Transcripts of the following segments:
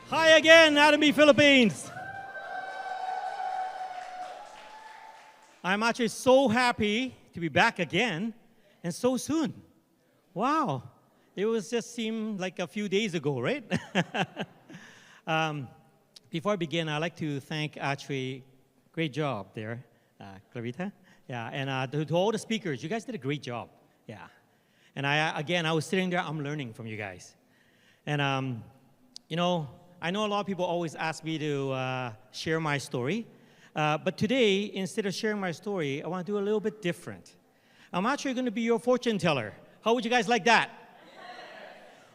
Hi again, Atomy Philippines. I'm actually so happy to be back again and so soon. Wow, it was just seemed like a few days ago, right? Before I begin, I'd like to thank actually, great job there, Clarita. Yeah, and to all the speakers, you guys did a great job. Yeah, and I was sitting there, I'm learning from you guys. And I know a lot of people always ask me to share my story, but today, instead of sharing my story, I want to do a little bit different. I'm actually going to be your fortune teller. How would you guys like that?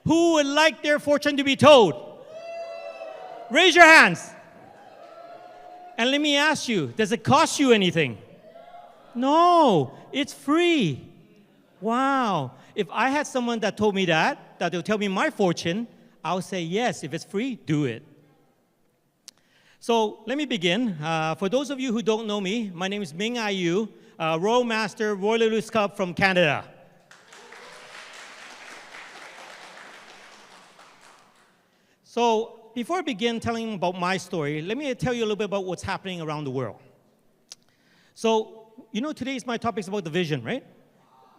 Who would like their fortune to be told? Raise your hands. And let me ask you, does it cost you anything? No, it's free. Wow. If I had someone that told me that they'll tell me my fortune, I'll say yes. If it's free, do it. So let me begin. For those of you who don't know me, my name is Ming IU, Royal Master, Royal Lewis Cup from Canada. So before I begin telling about my story, let me tell you a little bit about what's happening around the world. So, today's my topic is about the vision, right?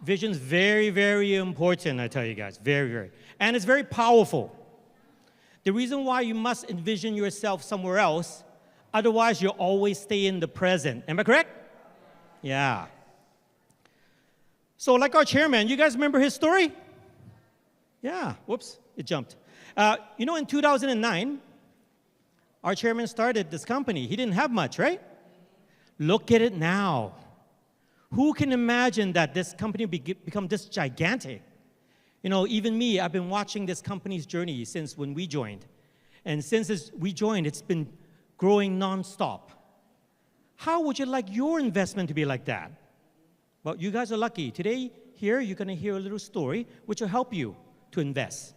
Vision's very, very important, I tell you guys, very, very. And it's very powerful. The reason why you must envision yourself somewhere else, otherwise you'll always stay in the present. Am I correct? Yeah. So like our chairman, you guys remember his story? Yeah, whoops, it jumped. In 2009, our chairman started this company. He didn't have much, right? Look at it now. Who can imagine that this company become this gigantic? Even me, I've been watching this company's journey since when we joined. And since we joined, it's been growing nonstop. How would you like your investment to be like that? Well, you guys are lucky. Today, here, you're going to hear a little story which will help you to invest.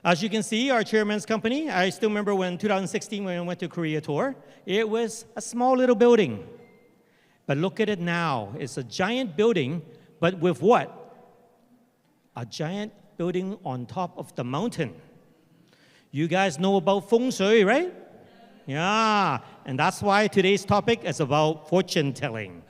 As you can see, our chairman's company, I still remember when 2016 when I went to Korea tour, it was a small little building. But look at it now. It's a giant building, but with what? A giant building on top of the mountain. You guys know about feng shui, right? Yeah, and that's why today's topic is about fortune telling.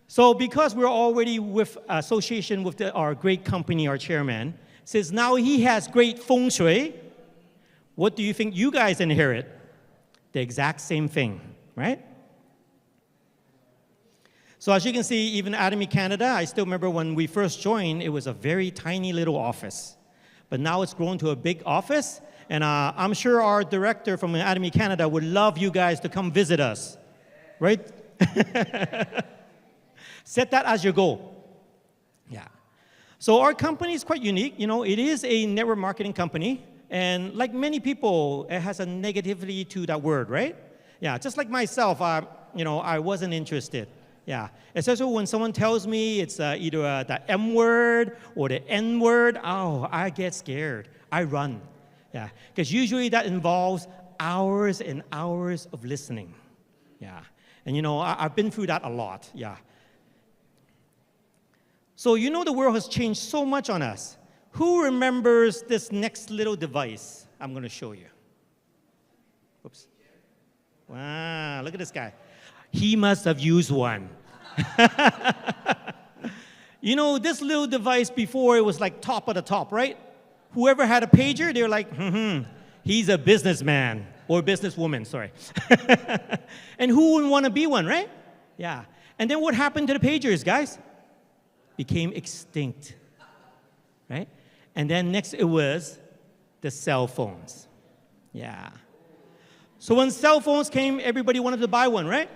So because we're already with association with our great company, our chairman, since now he has great feng shui, what do you think you guys inherit? The exact same thing, right? So as you can see, even Atomy Canada, I still remember when we first joined, it was a very tiny little office. But now it's grown to a big office, and I'm sure our director from Atomy Canada would love you guys to come visit us, right? Set that as your goal. Yeah. So our company is quite unique. It is a network marketing company, and like many people, it has a negativity to that word, right? Yeah, just like myself, I wasn't interested. Yeah, especially when someone tells me it's either the M word or the N word, I get scared. I run. Yeah, because usually that involves hours and hours of listening. Yeah, and I've been through that a lot. Yeah. So the world has changed so much on us. Who remembers this next little device I'm going to show you? Oops. Wow, look at this guy. He must have used one. This little device before, it was like top of the top, right? Whoever had a pager, they were like, he's a businessman or businesswoman, sorry. And who wouldn't want to be one, right? Yeah. And then what happened to the pagers, guys? Became extinct, right? And then next it was the cell phones. Yeah. So when cell phones came, everybody wanted to buy one, right?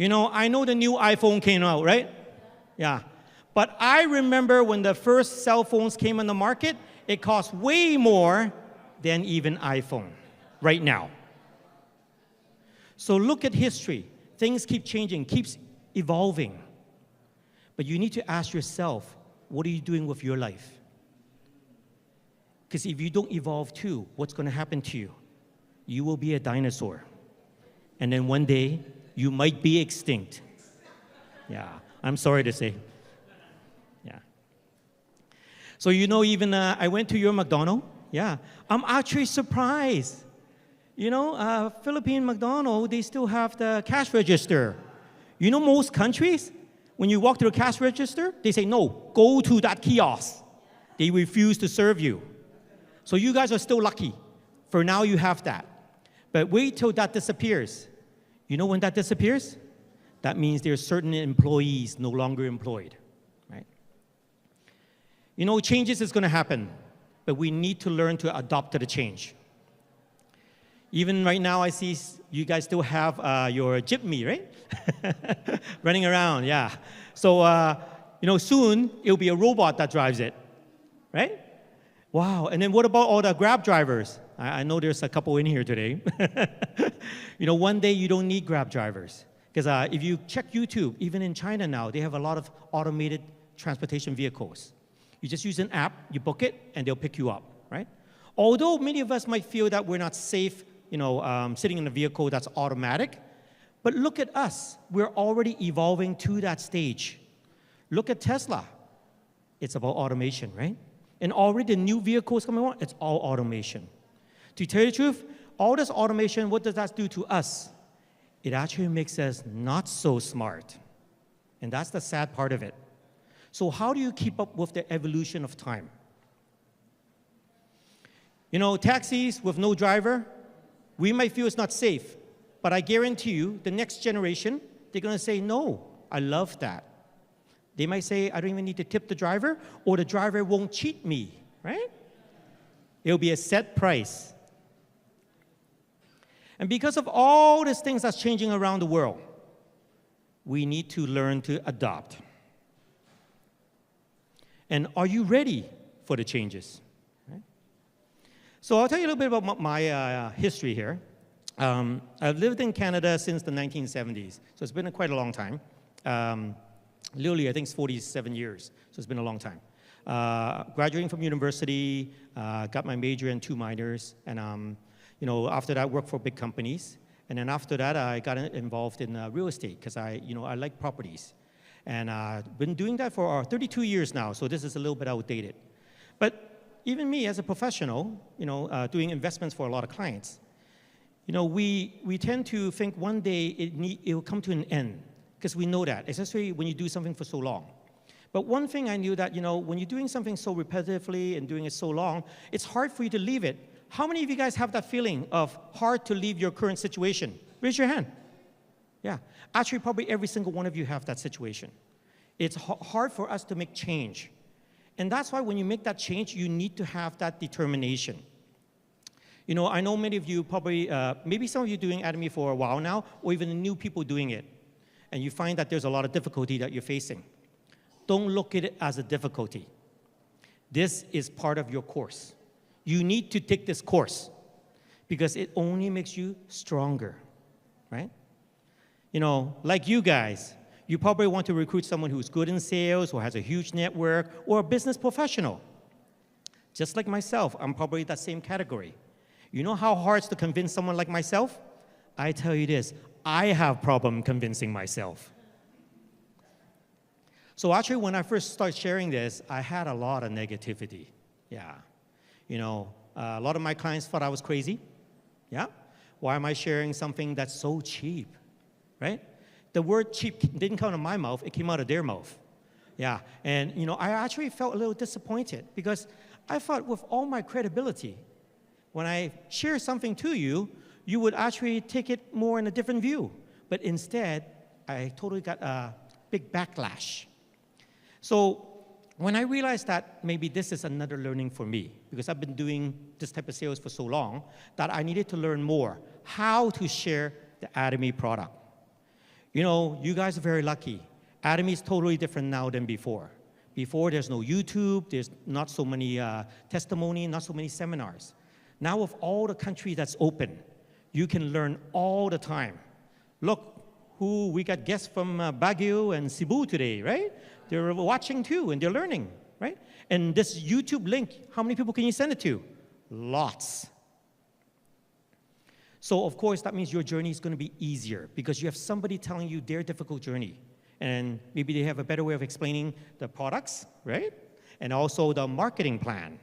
I know the new iPhone came out, right? Yeah. But I remember when the first cell phones came on the market, it cost way more than even iPhone right now. So look at history. Things keep changing, keeps evolving. But you need to ask yourself, what are you doing with your life? Because if you don't evolve too, what's going to happen to you? You will be a dinosaur. And then one day, you might be extinct. Yeah, I'm sorry to say. Yeah. So you know, even I went to your McDonald's. Yeah, I'm actually surprised. You know, Philippine McDonald's, they still have the cash register. You know, most countries, when you walk to the cash register, they say, no, go to that kiosk. They refuse to serve you. So you guys are still lucky. For now, you have that. But wait till that disappears. You know when that disappears? That means there are certain employees no longer employed, right? You know, changes is going to happen, but we need to learn to adapt to the change. Even right now, I see you guys still have your jeepney, right? Running around, yeah. So, you know, soon it'll be a robot that drives it, right? Wow, and then what about all the Grab drivers? I know there's a couple in here today. You know, one day you don't need Grab drivers. Because if you check YouTube, even in China now, they have a lot of automated transportation vehicles. You just use an app, you book it, and they'll pick you up, right? Although many of us might feel that we're not safe, you know, sitting in a vehicle that's automatic, but look at us. We're already evolving to that stage. Look at Tesla. It's about automation, right? And already the new vehicles coming on, it's all automation. To tell you the truth, all this automation, what does that do to us? It actually makes us not so smart. And that's the sad part of it. So how do you keep up with the evolution of time? You know, taxis with no driver, we might feel it's not safe, but I guarantee you, the next generation, they're going to say, no, I love that. They might say, I don't even need to tip the driver, or the driver won't cheat me, right? It'll be a set price. And because of all these things that's changing around the world, we need to learn to adopt. And are you ready for the changes? Right? So I'll tell you a little bit about my history here. I've lived in Canada since the 1970s, so it's been quite a long time. Literally, I think it's 47 years, so it's been a long time. Graduating from university, got my major and 2 minors, and you know, after that, worked for big companies. And then after that, I got involved in real estate because I like properties. And I've been doing that for 32 years now, so this is a little bit outdated. But even me as a professional, you know, doing investments for a lot of clients, you know, we tend to think one day it will come to an end because we know that, especially when you do something for so long. But one thing I knew that, you know, when you're doing something so repetitively and doing it so long, it's hard for you to leave it. How many of you guys have that feeling of hard to leave your current situation? Raise your hand. Yeah. Actually, probably every single one of you have that situation. It's hard for us to make change. And that's why when you make that change, you need to have that determination. You know, I know many of you probably, maybe some of you doing Atomy for a while now, or even new people doing it. And you find that there's a lot of difficulty that you're facing. Don't look at it as a difficulty. This is part of your course. You need to take this course because it only makes you stronger, right? You know, like you guys, you probably want to recruit someone who's good in sales or has a huge network or a business professional. Just like myself, I'm probably that same category. You know how hard it's to convince someone like myself? I tell you this, I have problem convincing myself. So actually, when I first started sharing this, I had a lot of negativity. Yeah. You know, a lot of my clients thought I was crazy. Yeah? Why am I sharing something that's so cheap? Right? The word cheap didn't come out of my mouth, it came out of their mouth. Yeah. And, you know, I actually felt a little disappointed because I thought with all my credibility, when I share something to you, you would actually take it more in a different view. But instead, I totally got a big backlash. So when I realized that maybe this is another learning for me, because I've been doing this type of sales for so long, that I needed to learn more how to share the Atomy product. You know, you guys are very lucky. Atomy is totally different now than before. Before, there's no YouTube, there's not so many testimony, not so many seminars. Now with all the country that's open, you can learn all the time. Look, we got guests from Baguio and Cebu today, right? They're watching too, and they're learning, right? And this YouTube link, how many people can you send it to? Lots. So of course, that means your journey is going to be easier because you have somebody telling you their difficult journey. And maybe they have a better way of explaining the products, right? and also the marketing plan.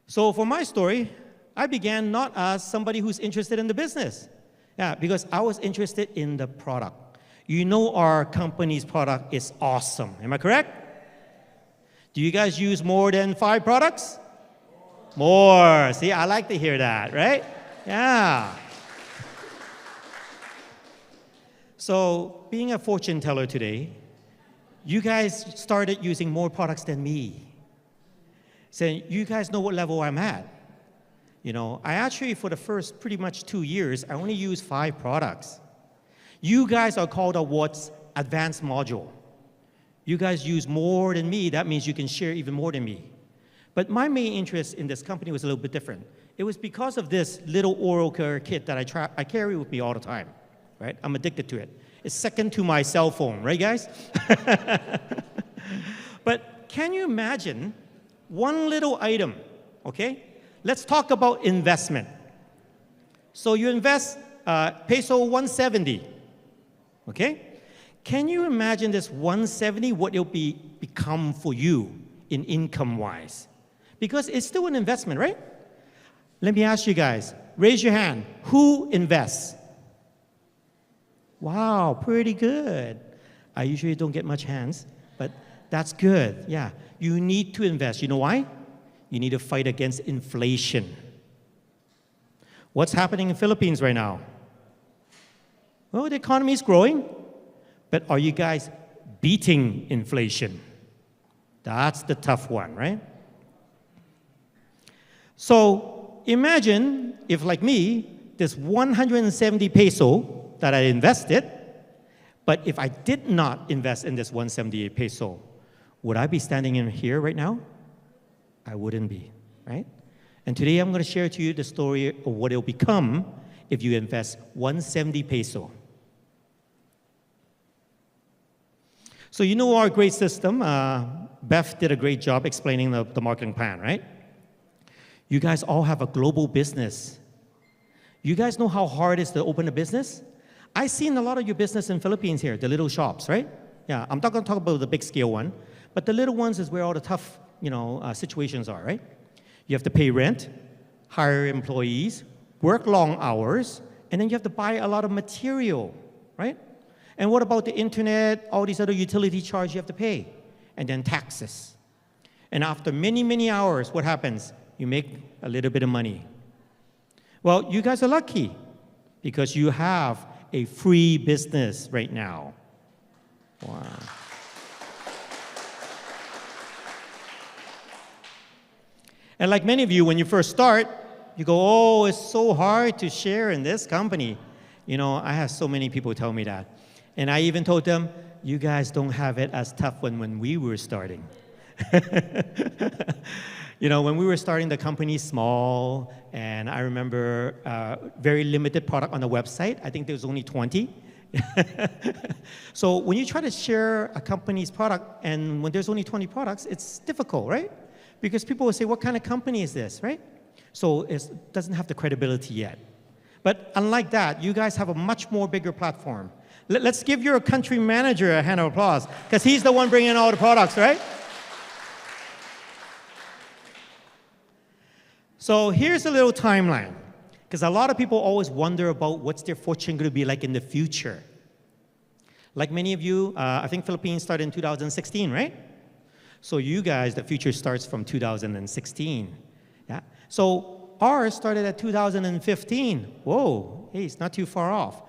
So for my story, I began not as somebody who's interested in the business. Yeah, because I was interested in the product. You know our company's product is awesome. Am I correct? Do you guys use more than 5 products? More. See, I like to hear that, right? Yeah. So, being a fortune teller today, you guys started using more products than me. So, you guys know what level I'm at. You know, I actually, for the first pretty much 2 years, I only used 5 products. You guys are called a what's advanced module. You guys use more than me. That means you can share even more than me. But my main interest in this company was a little bit different. It was because of this little oral care kit that I carry with me all the time, right? I'm addicted to it. It's second to my cell phone, right, guys? But can you imagine one little item, okay? Let's talk about investment. So you invest peso 170, okay? Can you imagine this 170, what it'll become for you in income-wise? Because it's still an investment, right? Let me ask you guys, raise your hand. Who invests? Wow, pretty good. I usually don't get much hands, but that's good. Yeah, you need to invest. You know why? You need to fight against inflation. What's happening in the Philippines right now? Well, the economy is growing, but are you guys beating inflation? That's the tough one, right? So imagine if, like me, this 170 peso that I invested, but if I did not invest in this 178 peso, would I be standing in here right now? I wouldn't be, right? And today I'm going to share to you the story of what it'll become if you invest 170 peso. So you know our great system. Beth did a great job explaining the marketing plan, right? You guys all have a global business. You guys know how hard it is to open a business? I've seen a lot of your business in Philippines here, the little shops, right? Yeah, I'm not going to talk about the big scale one, but the little ones is where all the tough, situations are, right? You have to pay rent, hire employees, work long hours, and then you have to buy a lot of material, right? And what about the internet, all these other utility charges you have to pay, and then taxes. And after many, many hours, what happens? You make a little bit of money. Well, you guys are lucky because you have a free business right now. Wow. And like many of you, when you first start, you go, oh, it's so hard to share in this company. You know, I have so many people tell me that. And I even told them, you guys don't have it as tough when we were starting. You know, when we were starting the company small, and I remember very limited product on the website. I think there was only 20. So when you try to share a company's product, and when there's only 20 products, it's difficult, right? Because people will say, what kind of company is this, right? So it doesn't have the credibility yet. But unlike that, you guys have a much more bigger platform. Let's give your country manager a hand of applause, because he's the one bringing in all the products, right? So here's a little timeline, because a lot of people always wonder about what's their fortune going to be like in the future. Like many of you, I think Philippines started in 2016, right? So you guys, the future starts from 2016. Yeah. So ours started at 2015. Whoa, hey, it's not too far off.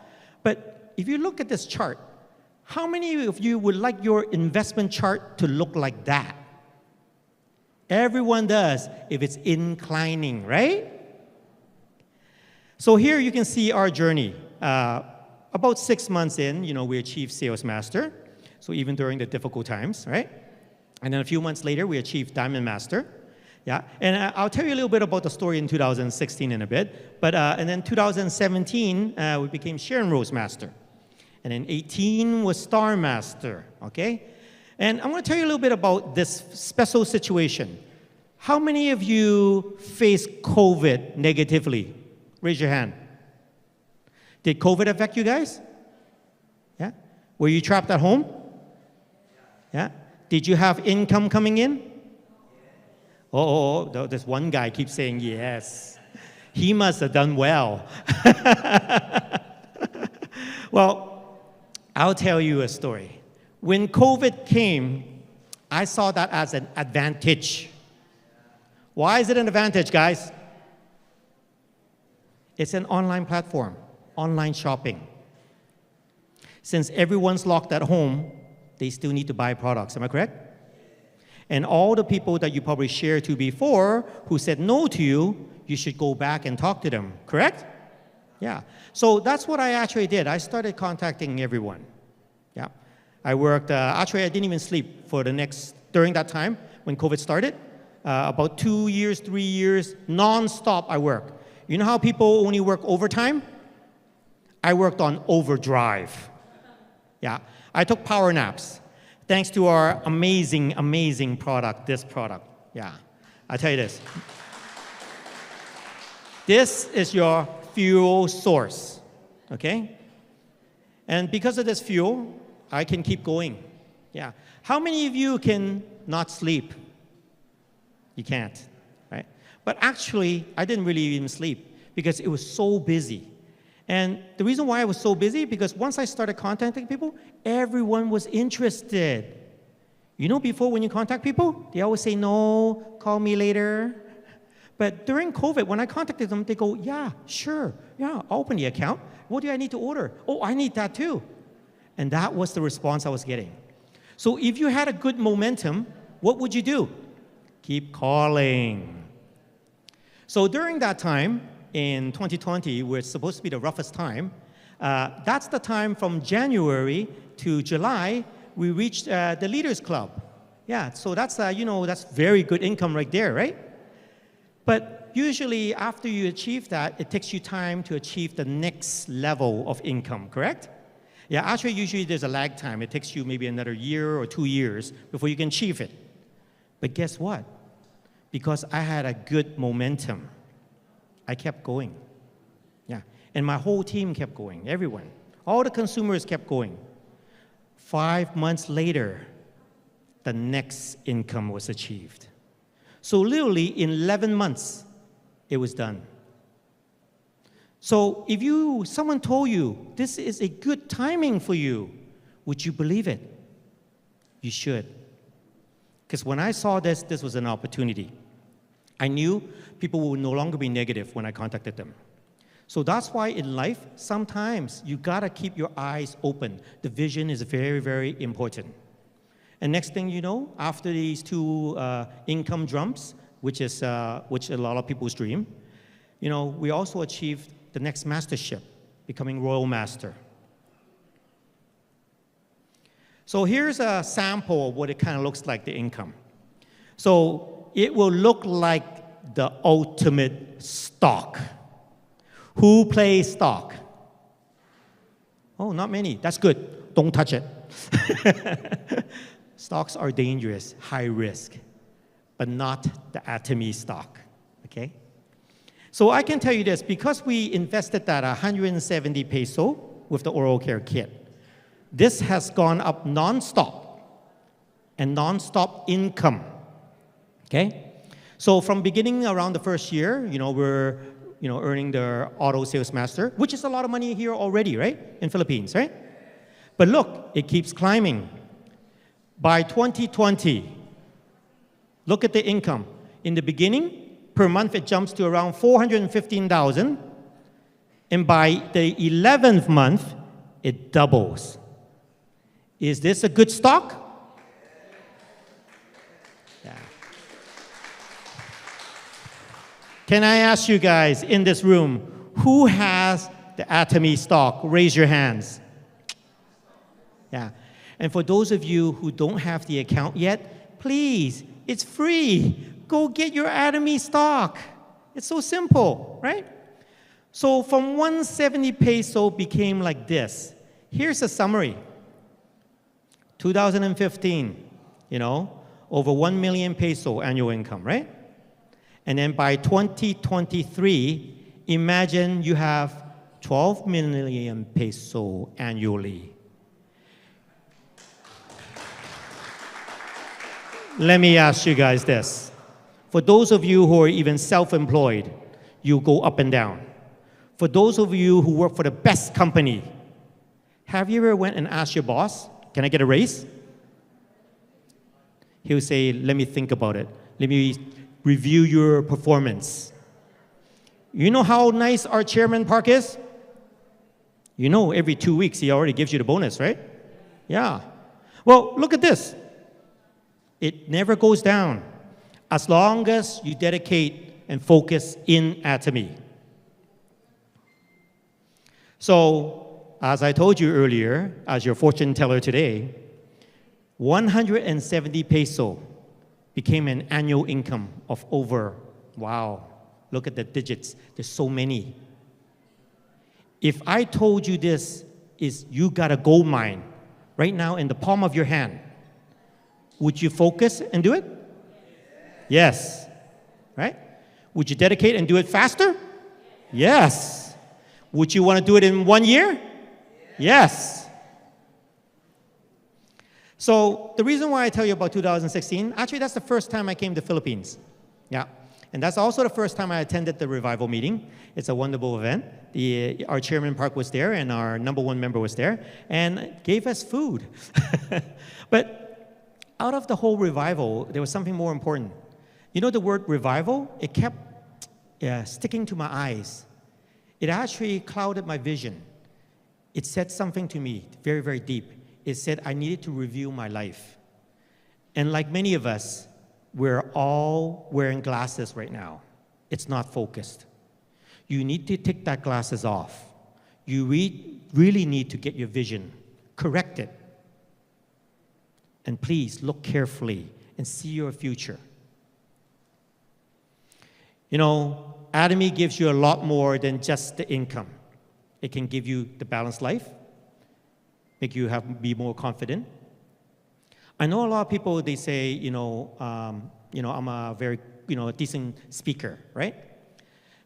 But if you look at this chart, how many of you would like your investment chart to look like that? Everyone does if it's inclining, right? So here you can see our journey. About 6 months in, we achieved Sales Master. So even during the difficult times, right? And then a few months later, we achieved Diamond Master. Yeah, and I'll tell you a little bit about the story in 2016 in a bit. But and then 2017, we became Sharon Rose Master. And then 18 was Star Master, okay? And I'm going to tell you a little bit about this special situation. How many of you faced COVID negatively? Raise your hand. Did COVID affect you guys? Yeah? Were you trapped at home? Yeah? Did you have income coming in? This one guy keeps saying yes. He must have done well. Well, I'll tell you a story. When COVID came, I saw that as an advantage. Why is it an advantage, guys? It's an online platform, online shopping. Since everyone's locked at home, they still need to buy products. Am I correct? And all the people that you probably shared to before who said no to you, you should go back and talk to them. Correct? Yeah. So that's what I actually did. I started contacting everyone. Yeah. I worked, actually I didn't even sleep for during that time when COVID started. About 2 years, 3 years, non-stop I worked. You know how people only work overtime? I worked on overdrive. Yeah. I took power naps. Thanks to our amazing, amazing product, this product. Yeah. I tell you this. This is your fuel source. Okay? And because of this fuel, I can keep going. Yeah. How many of you can not sleep? You can't, right? But actually, I didn't really even sleep because it was so busy. And the reason why I was so busy, because once I started contacting people, everyone was interested. You know, before when you contact people, they always say, no, call me later. But during COVID, when I contacted them, they go, yeah, sure, yeah, I'll open the account. What do I need to order? Oh, I need that too. And that was the response I was getting. So if you had a good momentum, what would you do? Keep calling. So during that time, in 2020, which is supposed to be the roughest time, that's the time from January to July, we reached the Leaders Club. Yeah, so that's, that's very good income right there, right? But usually after you achieve that, it takes you time to achieve the next level of income, correct? Yeah, actually, usually there's a lag time. It takes you maybe another year or 2 years before you can achieve it. But guess what? Because I had a good momentum, I kept going. Yeah. And my whole team kept going, everyone. All the consumers kept going. 5 months later, the next income was achieved. So literally in 11 months, it was done. So if someone told you this is a good timing for you, would you believe it? You should. Because when I saw this was an opportunity. I knew people would no longer be negative when I contacted them. So that's why in life, sometimes you gotta keep your eyes open. The vision is very, very important. And next thing you know, after these 2 income jumps, which a lot of people's dream, we also achieved the next mastership, becoming Royal Master. So here's a sample of what it kind of looks like, the income. So it will look like the ultimate stock. Who plays stock? Oh, not many. That's good. Don't touch it. Stocks are dangerous, high risk, but not the Atomy stock, okay? So I can tell you this, because we invested that 170 peso with the oral care kit, this has gone up non-stop, and non-stop income, okay? So from beginning around the first year, we're earning the auto sales master, which is a lot of money here already, right? In Philippines, right? But look, it keeps climbing. By 2020, look at the income. In the beginning, per month it jumps to around 415,000, and by the 11th month, it doubles. Is this a good stock? Yeah. Can I ask you guys in this room, who has the Atomy stock? Raise your hands. Yeah. And for those of you who don't have the account yet, please, it's free. Go get your Atomy stock. It's so simple, right? So from 170 peso became like this. Here's a summary. 2015, over 1 million peso annual income, right? And then by 2023, imagine you have 12 million peso annually. Let me ask you guys this. For those of you who are even self-employed, you go up and down. For those of you who work for the best company, have you ever went and asked your boss, can I get a raise? He'll say, let me think about it. Let me review your performance. You know how nice our Chairman Park is? You know every 2 weeks he already gives you the bonus, right? Yeah. Well, look at this. It never goes down as long as you dedicate and focus in Atomy. So, as I told you earlier, as your fortune teller today, 170 peso became an annual income of over, wow, look at the digits, there's so many. If I told you this is you got a gold mine right now in the palm of your hand, would you focus and do it? Yes. Right? Would you dedicate and do it faster? Yes. Would you want to do it in 1 year? Yes. So the reason why I tell you about 2016, actually that's the first time I came to the Philippines. Yeah. And that's also the first time I attended the revival meeting. It's a wonderful event. Our Chairman Park was there and our #1 member was there and gave us food. But out of the whole revival, there was something more important. You know the word revival? It kept sticking to my eyes. It actually clouded my vision. It said something to me very, very deep. It said I needed to review my life. And like many of us, we're all wearing glasses right now. It's not focused. You need to take that glasses off. You really need to get your vision corrected. And please look carefully and see your future. You know, Atomy gives you a lot more than just the income. It can give you the balanced life, make you be more confident. I know a lot of people, they say, I'm a very, decent speaker, right?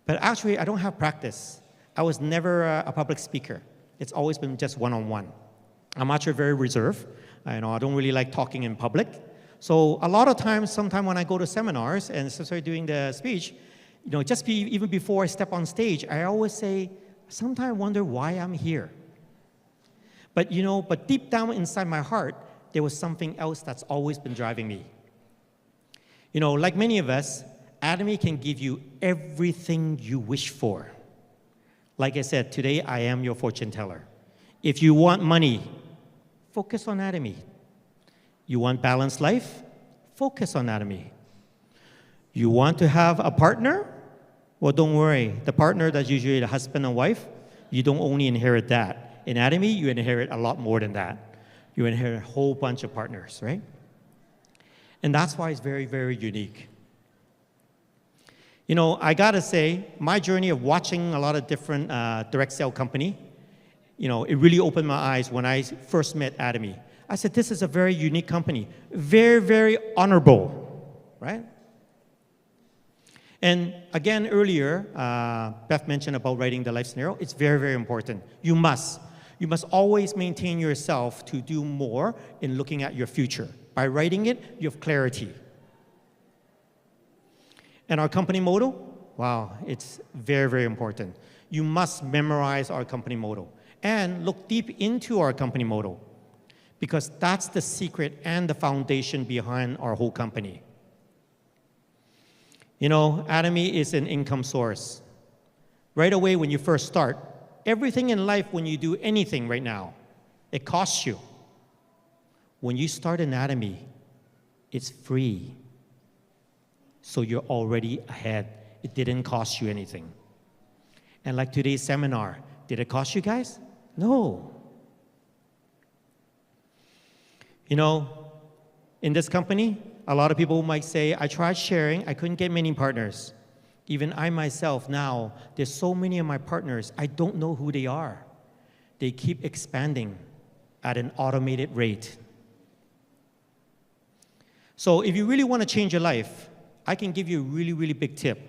But actually, I don't have practice. I was never a public speaker. It's always been just one-on-one. I'm actually very reserved. I don't really like talking in public. So a lot of times, sometime when I go to seminars and start doing the speech, even before I step on stage, I always say, sometimes I wonder why I'm here. But deep down inside my heart, there was something else that's always been driving me. Like many of us, Atomy can give you everything you wish for. Like I said, today I am your fortune teller. If you want money, focus on Atomy. You want balanced life? Focus on Atomy. You want to have a partner? Well, don't worry. The partner that's usually the husband and wife, you don't only inherit that. In Atomy, you inherit a lot more than that. You inherit a whole bunch of partners, right? And that's why it's very, very unique. I gotta say, my journey of watching a lot of different direct sale company, it really opened my eyes when I first met Atomy. I said, this is a very unique company, very, very honorable, right? And again, earlier, Beth mentioned about writing the life scenario. It's very, very important. You must always maintain yourself to do more in looking at your future. By writing it, you have clarity. And our company motto, wow, it's very, very important. You must memorize our company motto and look deep into our company motto because that's the secret and the foundation behind our whole company. Atomy is an income source. Right away when you first start, everything in life when you do anything right now, it costs you. When you start an Atomy, it's free. So you're already ahead. It didn't cost you anything. And like today's seminar, did it cost you guys? No. In this company, a lot of people might say, I tried sharing, I couldn't get many partners. Even I myself now, there's so many of my partners, I don't know who they are. They keep expanding at an automated rate. So if you really want to change your life, I can give you a really, really big tip.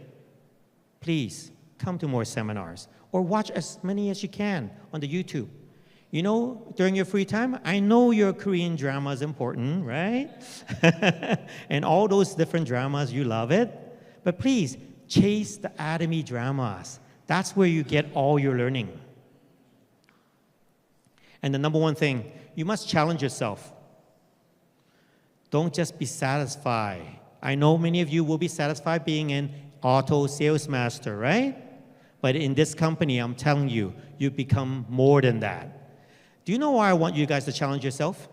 Please come to more seminars or watch as many as you can on the YouTube. You know, during your free time, I know your Korean drama is important, right? And all those different dramas, you love it. But please, chase the Atomy dramas. That's where you get all your learning. And the number one thing, you must challenge yourself. Don't just be satisfied. I know many of you will be satisfied being an auto sales master, right? But in this company, I'm telling you, you become more than that. Do you know why I want you guys to challenge yourself?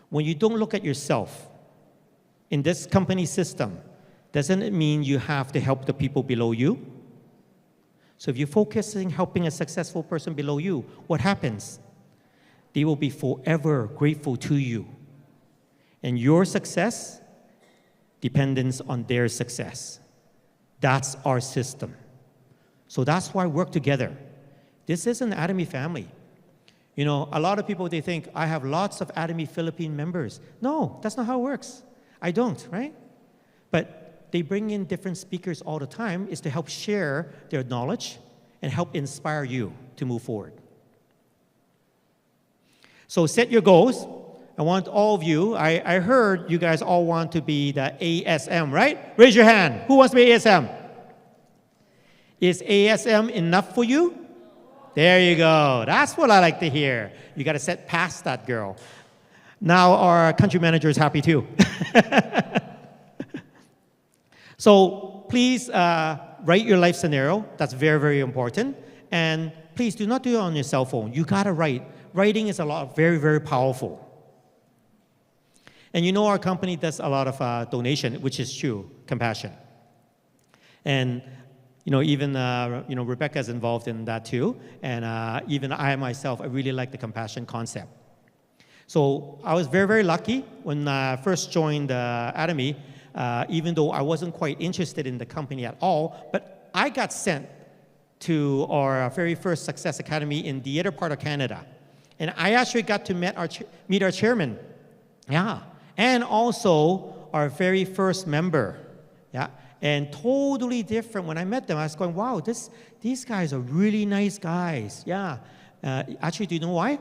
When you don't look at yourself in this company system, doesn't it mean you have to help the people below you? So if you're focusing helping a successful person below you, what happens? They will be forever grateful to you. And your success depends on their success. That's our system. So that's why we work together. This is an Atomy family. You know, a lot of people, they think, I have lots of Atomy Philippine members. No, that's not how it works. I don't, right? But they bring in different speakers all the time is to help share their knowledge and help inspire you to move forward. So set your goals. I want all of you, I heard you guys all want to be the ASM, right? Raise your hand. Who wants to be ASM? Is ASM enough for you? There you go. That's what I like to hear. You got to set past that, girl. Now our country manager is happy too. So please write your life scenario. That's very, very important. And please do not do it on your cell phone. You got to write. Writing is very, very powerful. And you know our company does a lot of donation, which is true, compassion. And you know, even you know, Rebecca is involved in that too. And even I myself, I really like the compassion concept. So I was very, very lucky when I first joined Atomy, even though I wasn't quite interested in the company at all, but I got sent to our very first Success Academy in the other part of Canada. And I actually got to meet our chairman. Yeah. And also our very first member. Yeah. And totally different. When I met them, I was going, wow, these guys are really nice guys. Yeah. Actually, do you know why?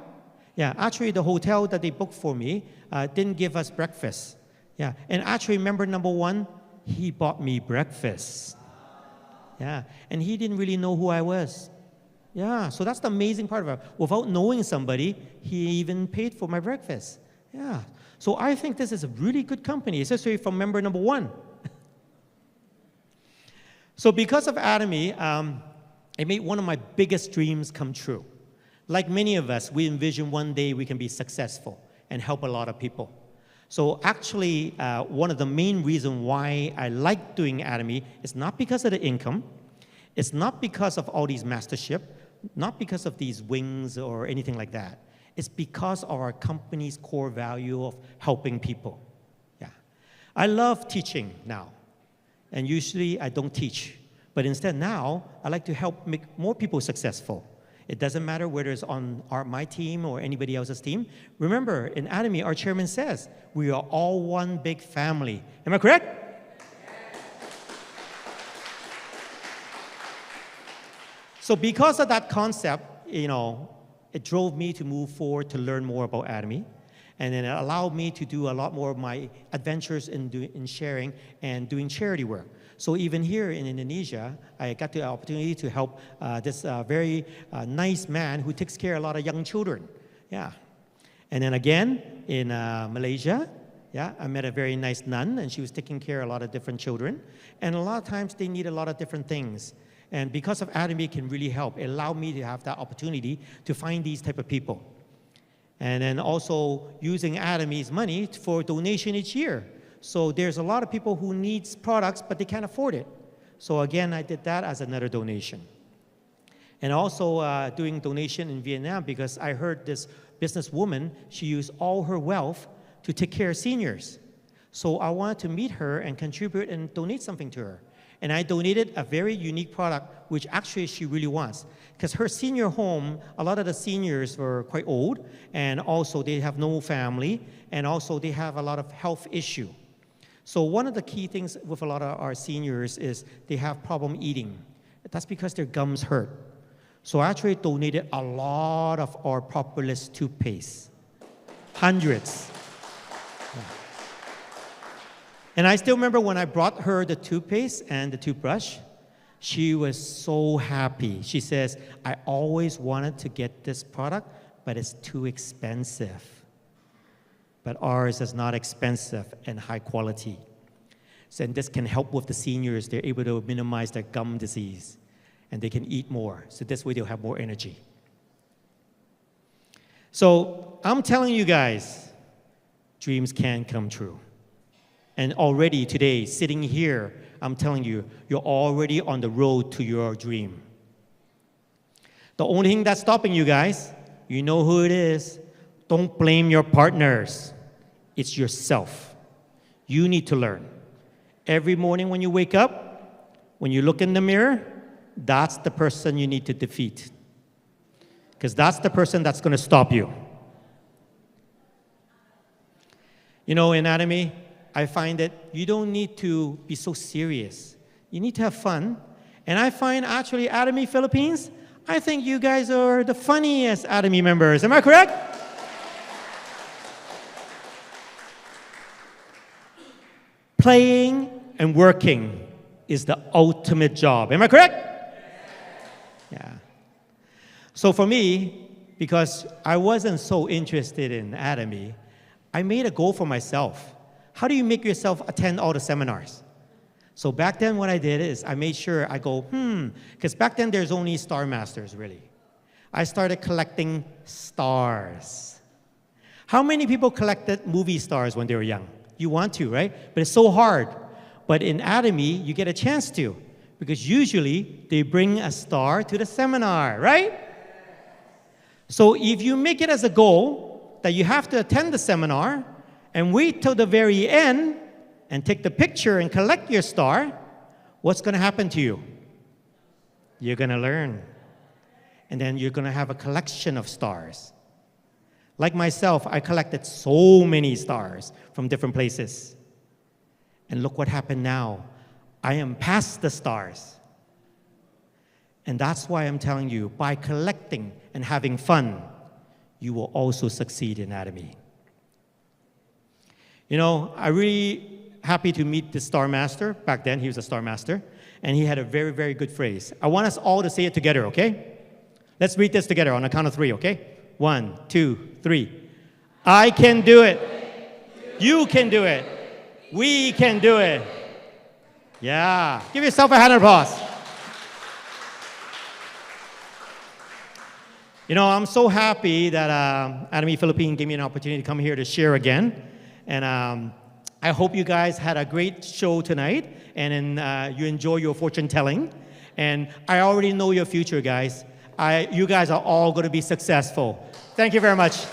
Yeah, actually, the hotel that they booked for me didn't give us breakfast. Yeah, and actually, member number one, he bought me breakfast. Yeah, and he didn't really know who I was. Yeah, so that's the amazing part of it. Without knowing somebody, he even paid for my breakfast. Yeah, so I think this is a really good company, especially from member number one. So because of Atomy, it made one of my biggest dreams come true. Like many of us, we envision one day we can be successful and help a lot of people. So actually, one of the main reasons why I like doing Atomy is not because of the income, it's not because of all these mastership, not because of these wings or anything like that. It's because of our company's core value of helping people. Yeah, I love teaching now, and usually I don't teach, but instead now I like to help make more people successful. It doesn't matter whether it's on my team or anybody else's team. Remember, in Atomy, our chairman says, we are all one big family. Am I correct? So because of that concept, you know, it drove me to move forward to learn more about Atomy. And then it allowed me to do a lot more of my adventures in sharing and doing charity work. So even here in Indonesia, I got the opportunity to help this very nice man who takes care of a lot of young children. Yeah. And then again, in Malaysia, yeah, I met a very nice nun, and she was taking care of a lot of different children. And a lot of times, they need a lot of different things. And because of Atomy, it can really help. It allowed me to have that opportunity to find these type of people. And then also using Atomy's money for donation each year. So there's a lot of people who needs products, but they can't afford it. So again, I did that as another donation. And also doing donation in Vietnam because I heard this businesswoman, she used all her wealth to take care of seniors. So I wanted to meet her and contribute and donate something to her. And I donated a very unique product, which actually she really wants. Because her senior home, a lot of the seniors were quite old, and also they have no family, and also they have a lot of health issue. So one of the key things with a lot of our seniors is they have problem eating. That's because their gums hurt. So I actually donated a lot of our Propolis toothpaste, hundreds. Yeah. And I still remember when I brought her the toothpaste and the toothbrush, she was so happy. She says, I always wanted to get this product, but it's too expensive. But ours is not expensive and high quality. So, and this can help with the seniors. They're able to minimize their gum disease, and they can eat more. So this way they'll have more energy. So I'm telling you guys, dreams can come true. And already today, sitting here, I'm telling you, you're already on the road to your dream. The only thing that's stopping you guys, you know who it is. Don't blame your partners. It's yourself. You need to learn. Every morning when you wake up, when you look in the mirror, that's the person you need to defeat. Because that's the person that's going to stop you. You know, in Atomy, I find that you don't need to be so serious. You need to have fun. And I find actually Atomy Philippines, I think you guys are the funniest Atomy members. Am I correct? Playing and working is the ultimate job. Am I correct? Yeah. So for me, because I wasn't so interested in Atomy, I made a goal for myself. How do you make yourself attend all the seminars? So back then what I did is I made sure I go, because back then there's only Star Masters, really. I started collecting stars. How many people collected movie stars when they were young? You want to, right? But it's so hard. But in Atomy, you get a chance to, because usually they bring a star to the seminar, right? So if you make it as a goal that you have to attend the seminar and wait till the very end and take the picture and collect your star, what's going to happen to you? You're going to learn. And then you're going to have a collection of stars. Like myself, I collected so many stars from different places. And look what happened now. I am past the stars. And that's why I'm telling you, by collecting and having fun, you will also succeed in Atomy. You know, I'm really happy to meet the Star Master. Back then, he was a Star Master. And he had a very, very good phrase. I want us all to say it together, okay? Let's read this together on the count of 3, okay? 1, 2, 3. I can do it. You can do it. We can do it. Yeah. Give yourself a hand of applause. You know, I'm so happy that Atomy Philippines gave me an opportunity to come here to share again. And I hope you guys had a great show tonight and you enjoy your fortune telling. And I already know your future, guys. You guys are all going to be successful. Thank you very much.